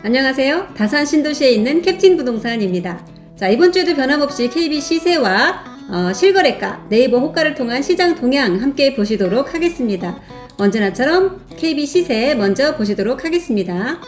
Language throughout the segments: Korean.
안녕하세요. 다산 신도시에 있는 캡틴 부동산입니다. 자, 이번 주에도 변함없이 KB 시세와 실거래가, 네이버 호가를 통한 시장 동향 함께 보시도록 하겠습니다. 언제나처럼 KB 시세 먼저 보시도록 하겠습니다.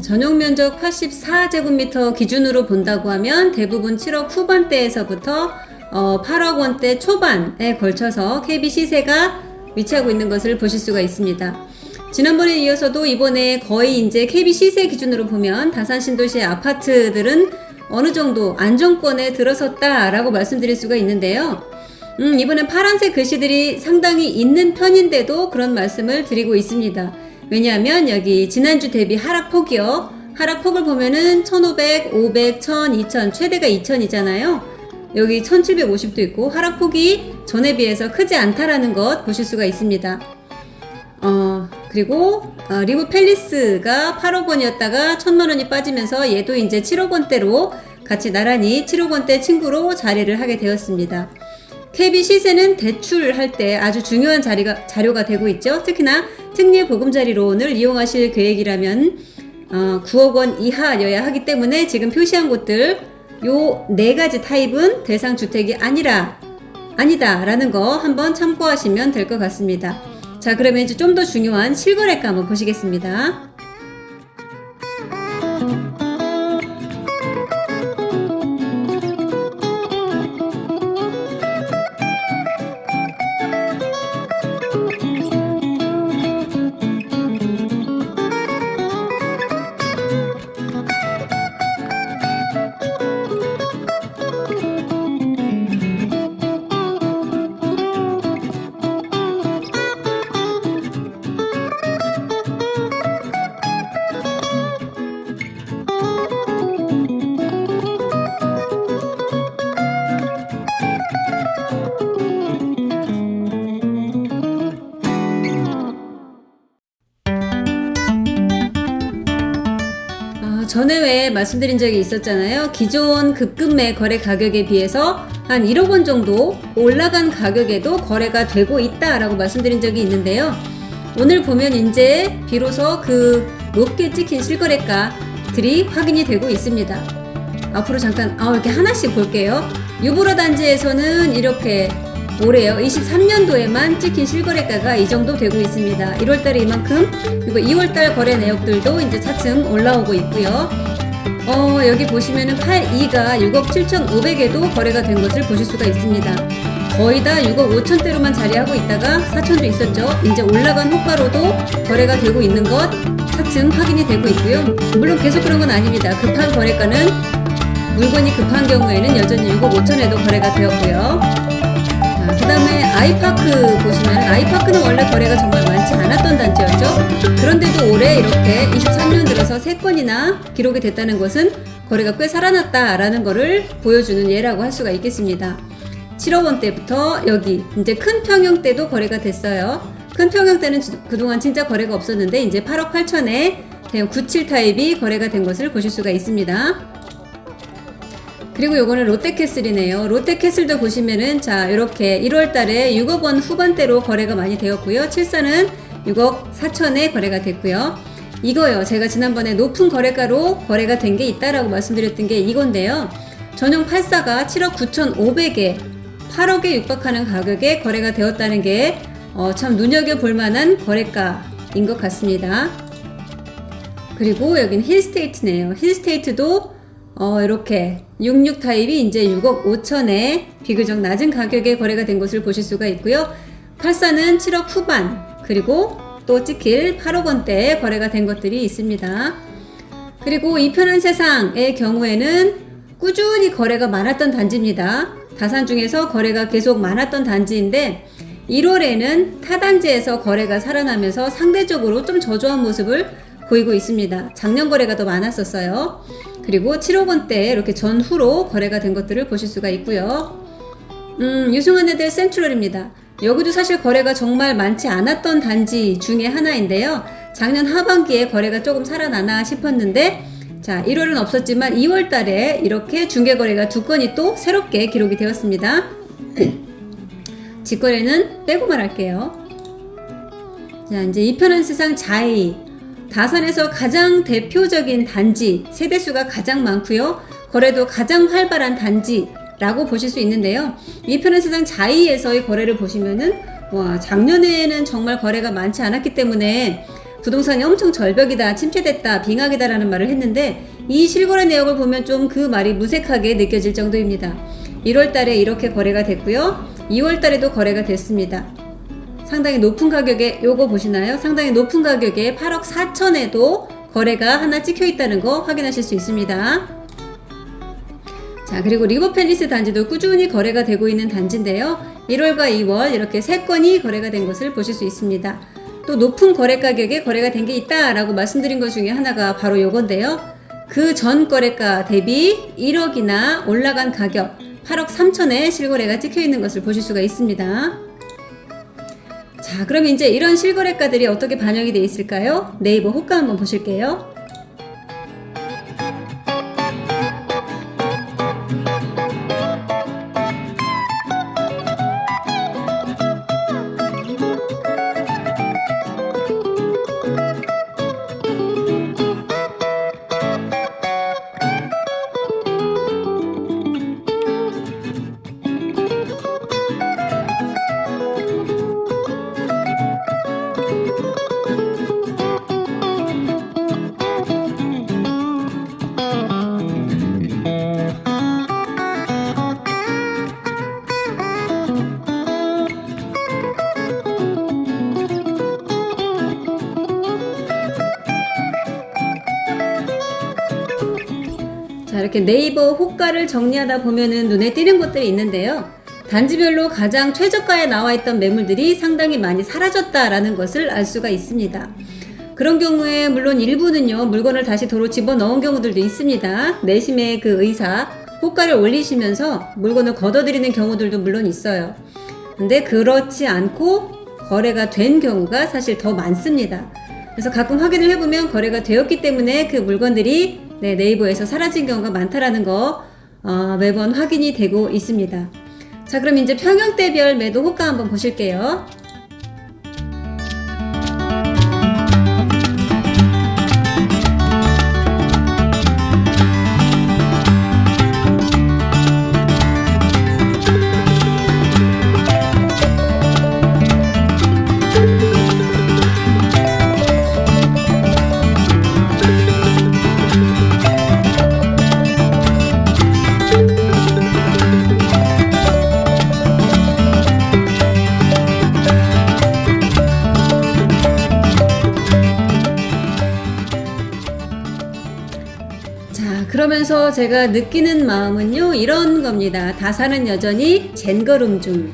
전용 면적 84제곱미터 기준으로 본다고 하면 대부분 7억 후반대에서부터 8억 원대 초반에 걸쳐서 KB 시세가 위치하고 있는 것을 보실 수가 있습니다. 지난번에 이어서도 이번에 거의 이제 KB 시세 기준으로 보면 다산 신도시의 아파트들은 어느 정도 안정권에 들어섰다라고 말씀드릴 수가 있는데요. 이번엔 파란색 글씨들이 상당히 있는 편인데도 그런 말씀을 드리고 있습니다. 왜냐하면 여기 지난주 대비 하락폭이요. 하락폭을 보면은 1500, 500, 1000, 2000, 최대가 2000이잖아요. 여기 1750도 있고 하락폭이 전에 비해서 크지 않다라는 것 보실 수가 있습니다. 그리고 리브 팰리스가 8억 원이었다가 1000만 원이 빠지면서 얘도 이제 7억 원대로 같이 나란히 7억 원대 친구로 자리를 하게 되었습니다. KB 시세는 대출할 때 아주 중요한 자료가 되고 있죠. 특히나 특례 보금자리론을 이용하실 계획이라면 9억 원 이하여야 하기 때문에 지금 표시한 곳들 요 4가지 타입은 대상 주택이 아니다 라는 거 한번 참고하시면 될 것 같습니다. 자, 그러면 이제 좀 더 중요한 실거래가 한번 보시겠습니다. 전에 왜 말씀드린 적이 있었잖아요. 기존 급급매 거래 가격에 비해서 한 1억 원 정도 올라간 가격에도 거래가 되고 있다라고 말씀드린 적이 있는데요. 오늘 보면 이제 비로소 그 높게 찍힌 실거래가들이 확인이 되고 있습니다. 앞으로 잠깐 이렇게 하나씩 볼게요. 유보라 단지에서는 이렇게 올해요. 23년도에만 찍힌 실거래가가 이 정도 되고 있습니다. 1월달에 이만큼, 그리고 2월달 거래 내역들도 이제 차츰 올라오고 있고요. 여기 보시면은 82가 6억 7,500에도 거래가 된 것을 보실 수가 있습니다. 거의 다 6억 5천대로만 자리하고 있다가 4천도 있었죠. 이제 올라간 호가로도 거래가 되고 있는 것 차츰 확인이 되고 있고요. 물론 계속 그런 건 아닙니다. 급한 거래가는 물건이 급한 경우에는 여전히 6억 5천에도 거래가 되었고요. 그 다음에 아이파크 보시면 아이파크는 원래 거래가 정말 많지 않았던 단지였죠. 그런데도 올해 이렇게 23년 들어서 3건이나 기록이 됐다는 것은 거래가 꽤 살아났다라는 것을 보여주는 예라고 할 수가 있겠습니다. 7억 원대부터 여기 이제 큰 평형대도 거래가 됐어요. 큰 평형대는 그동안 진짜 거래가 없었는데 이제 8억 8천에 대형 97 타입이 거래가 된 것을 보실 수가 있습니다. 그리고 요거는 롯데캐슬이네요. 롯데캐슬도 보시면은 자, 이렇게 1월 달에 6억 원 후반대로 거래가 많이 되었고요. 7사는 6억 4천에 거래가 됐고요. 이거요. 제가 지난번에 높은 거래가로 거래가 된 게 있다라고 말씀드렸던 게 이건데요. 전용 84가 7억 9,500에 8억에 육박하는 가격에 거래가 되었다는 게 참 눈여겨볼 만한 거래가인 것 같습니다. 그리고 여긴 힐스테이트네요. 힐스테이트도 이렇게 66 타입이 이제 6억 5천에 비교적 낮은 가격에 거래가 된 것을 보실 수가 있고요. 84는 7억 후반, 그리고 또 찍힐 8억 원대에 거래가 된 것들이 있습니다. 그리고 이 편한 세상의 경우에는 꾸준히 거래가 많았던 단지입니다. 다산 중에서 거래가 계속 많았던 단지인데 1월에는 타단지에서 거래가 살아나면서 상대적으로 좀 저조한 모습을 보이고 있습니다. 작년 거래가 더 많았었어요. 그리고 7억 원대에 이렇게 전후로 거래가 된 것들을 보실 수가 있고요. 유승환 애들 센트럴입니다. 여기도 사실 거래가 정말 많지 않았던 단지 중에 하나인데요. 작년 하반기에 거래가 조금 살아나나 싶었는데, 자, 1월은 없었지만 2월 달에 이렇게 중개 거래가 2건이 또 새롭게 기록이 되었습니다. 직거래는 빼고 말할게요. 자, 이제 이 편한 세상 자이. 다산에서 가장 대표적인 단지, 세대수가 가장 많고요. 거래도 가장 활발한 단지라고 보실 수 있는데요. 이 편한 세상 자이에서의 거래를 보시면은 와, 작년에는 정말 거래가 많지 않았기 때문에 부동산이 엄청 절벽이다, 침체됐다, 빙하기다 라는 말을 했는데 이 실거래 내역을 보면 좀 그 말이 무색하게 느껴질 정도입니다. 1월 달에 이렇게 거래가 됐고요. 2월 달에도 거래가 됐습니다. 상당히 높은 가격에, 요거 보시나요? 상당히 높은 가격에 8억 4천에도 거래가 하나 찍혀 있다는 거 확인하실 수 있습니다. 자, 그리고 리버팰리스 단지도 꾸준히 거래가 되고 있는 단지인데요. 1월과 2월 이렇게 3건이 거래가 된 것을 보실 수 있습니다. 또 높은 거래 가격에 거래가 된 게 있다라고 말씀드린 것 중에 하나가 바로 요건데요. 그 전 거래가 대비 1억이나 올라간 가격 8억 3천에 실거래가 찍혀 있는 것을 보실 수가 있습니다. 자, 그럼 이제 이런 실거래가들이 어떻게 반영이 되어 있을까요? 네이버 호가 한번 보실게요. 자, 이렇게 네이버 호가를 정리하다 보면은 눈에 띄는 것들이 있는데요. 단지별로 가장 최저가에 나와 있던 매물들이 상당히 많이 사라졌다라는 것을 알 수가 있습니다. 그런 경우에 물론 일부는요, 물건을 다시 도로 집어넣은 경우들도 있습니다. 내심의 그 의사, 호가를 올리시면서 물건을 걷어들이는 경우들도 물론 있어요. 근데 그렇지 않고 거래가 된 경우가 사실 더 많습니다. 그래서 가끔 확인을 해보면 거래가 되었기 때문에 그 물건들이 네이버에서 사라진 경우가 많다라는 거 매번 확인이 되고 있습니다. 자, 그럼 이제 평형대별 매도 호가 한번 보실게요. 그러면서 제가 느끼는 마음은요, 이런 겁니다. 다산은 여전히 젠걸음 중.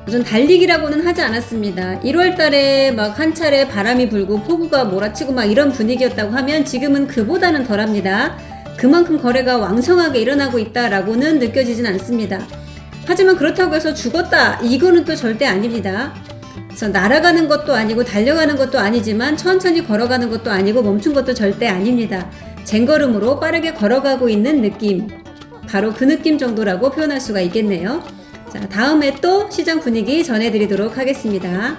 전 달리기라고는 하지 않았습니다. 1월 달에 막 한 차례 바람이 불고 폭우가 몰아치고 막 이런 분위기였다고 하면 지금은 그보다는 덜합니다. 그만큼 거래가 왕성하게 일어나고 있다라고는 느껴지진 않습니다. 하지만 그렇다고 해서 죽었다, 이거는 또 절대 아닙니다. 그래서 날아가는 것도 아니고 달려가는 것도 아니지만 천천히 걸어가는 것도 아니고 멈춘 것도 절대 아닙니다. 젠걸음으로 빠르게 걸어가고 있는 느낌, 바로 그 느낌 정도라고 표현할 수가 있겠네요. 자, 다음에 또 시장 분위기 전해드리도록 하겠습니다.